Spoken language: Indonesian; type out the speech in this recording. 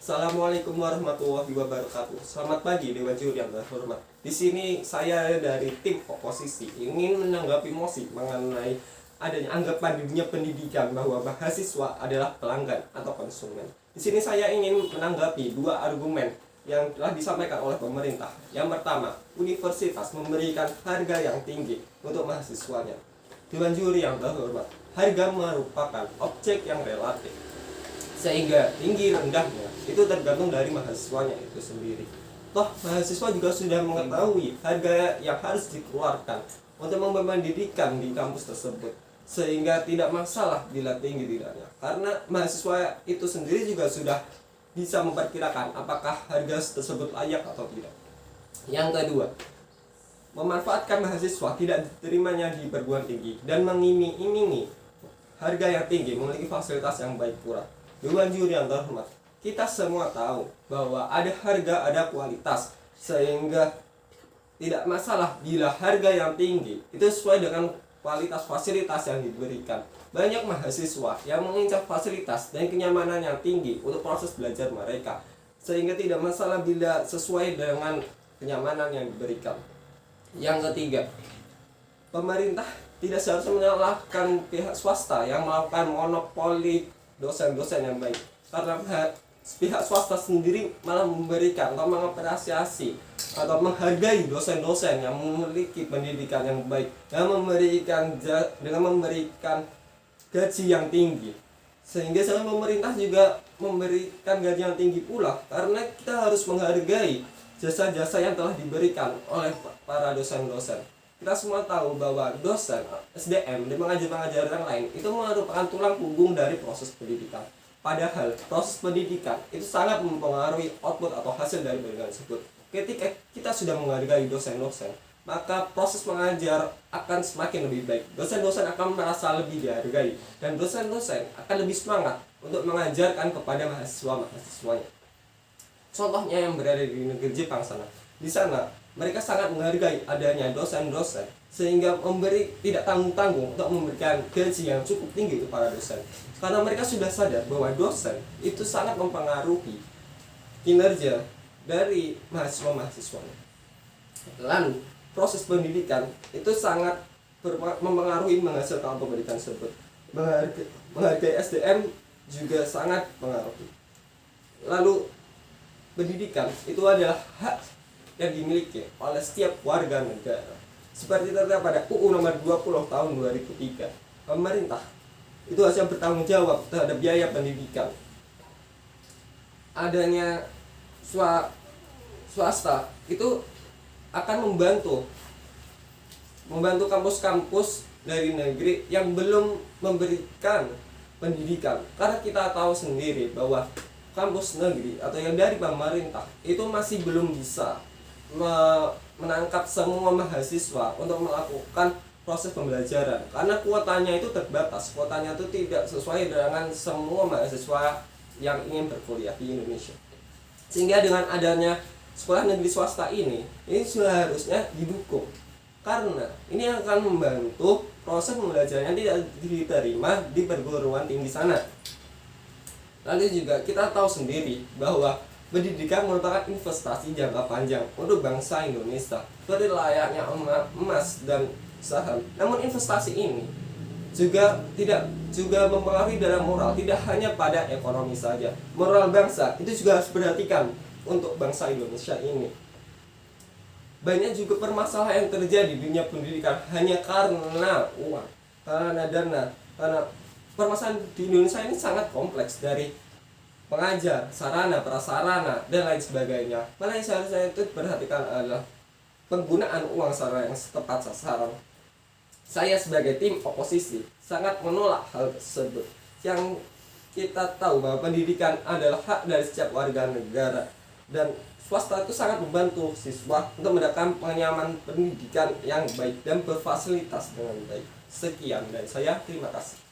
Assalamualaikum warahmatullahi wabarakatuh. Selamat pagi Dewan Juri yang terhormat. Di sini saya dari tim oposisi ingin menanggapi mosi mengenai adanya anggapan di dunia pendidikan bahwa mahasiswa adalah pelanggan atau konsumen. Di sini saya ingin menanggapi dua argumen yang telah disampaikan oleh pemerintah. Yang pertama, universitas memberikan harga yang tinggi untuk mahasiswanya. Dewan Juri yang terhormat, harga merupakan objek yang relatif, sehingga tinggi rendahnya itu tergantung dari mahasiswanya itu sendiri. Toh mahasiswa juga sudah mengetahui harga yang harus dikeluarkan untuk memberikan pendidikan di kampus tersebut, sehingga tidak masalah bila tinggi tidaknya, karena mahasiswa itu sendiri juga sudah bisa memperkirakan apakah harga tersebut layak atau tidak. Yang kedua, memanfaatkan mahasiswa tidak diterimanya di perguruan tinggi dan mengiming-imingi harga yang tinggi memiliki fasilitas yang baik pula. Dewan Juri yang terhormat, kita semua tahu bahwa ada harga, ada kualitas, sehingga tidak masalah bila harga yang tinggi itu sesuai dengan kualitas fasilitas yang diberikan. Banyak mahasiswa yang mengincar fasilitas dan kenyamanan yang tinggi untuk proses belajar mereka, sehingga tidak masalah bila sesuai dengan kenyamanan yang diberikan. Yang ketiga, pemerintah tidak seharusnya menyalahkan pihak swasta yang melakukan monopoli dosen-dosen yang baik, karena pihak swasta sendiri malah memberikan atau mengapresiasi atau menghargai dosen-dosen yang memiliki pendidikan yang baik dan dengan memberikan gaji yang tinggi, sehingga pemerintah juga memberikan gaji yang tinggi pula, karena kita harus menghargai jasa-jasa yang telah diberikan oleh para dosen-dosen. Kita semua tahu bahwa dosen, SDM, dan pengajar-pengajar yang lain itu merupakan tulang punggung dari proses pendidikan. Padahal proses pendidikan itu sangat mempengaruhi output atau hasil dari pendidikan tersebut. Ketika kita sudah menghargai dosen-dosen, maka proses mengajar akan semakin lebih baik. Dosen-dosen akan merasa lebih dihargai, dan dosen-dosen akan lebih semangat untuk mengajarkan kepada mahasiswa-mahasiswanya. Contohnya yang berada di negeri Jepang sana. Di sana mereka sangat menghargai adanya dosen-dosen, sehingga tidak tanggung-tanggung untuk memberikan gaji yang cukup tinggi kepada dosen, karena mereka sudah sadar bahwa dosen itu sangat mempengaruhi kinerja dari mahasiswa-mahasiswanya. Lalu proses pendidikan itu sangat mempengaruhi menghasilkan pendidikan tersebut. Menghargai SDM juga sangat mempengaruhi. Lalu pendidikan itu adalah hak yang dimiliki oleh setiap warga negara, seperti terdapat pada UU nomor 20 tahun 2003. Pemerintah itu harusnya bertanggung jawab terhadap biaya pendidikan. Adanya swasta itu akan membantu kampus-kampus dari negeri yang belum memberikan pendidikan, karena kita tahu sendiri bahwa kampus negeri atau yang dari pemerintah itu masih belum bisa menangkap semua mahasiswa untuk melakukan proses pembelajaran, karena kuotanya itu terbatas. Kuotanya itu tidak sesuai dengan semua mahasiswa yang ingin berkuliah di Indonesia, sehingga dengan adanya sekolah negeri swasta ini seharusnya didukung, karena ini akan membantu proses pembelajaran yang tidak diterima di perguruan tinggi sana. Lalu juga kita tahu sendiri bahwa pendidikan merupakan investasi jangka panjang untuk bangsa Indonesia, seperti layaknya emas dan saham. Namun investasi ini juga mempengaruhi dalam moral, tidak hanya pada ekonomi saja. Moral bangsa itu juga harus diperhatikan untuk bangsa Indonesia ini. Banyak juga permasalahan yang terjadi di dunia pendidikan hanya karena uang, karena dana, karena permasalahan di Indonesia ini sangat kompleks, dari pengajar, sarana, prasarana, dan lain sebagainya. Malah yang seharusnya itu perhatikan adalah penggunaan uang secara yang tepat sasaran. Saya sebagai tim oposisi sangat menolak hal tersebut. Yang kita tahu bahwa pendidikan adalah hak dari setiap warga negara, dan swasta itu sangat membantu siswa untuk mendapatkan penyaman pendidikan yang baik dan berfasilitas dengan baik. Sekian dari saya, terima kasih.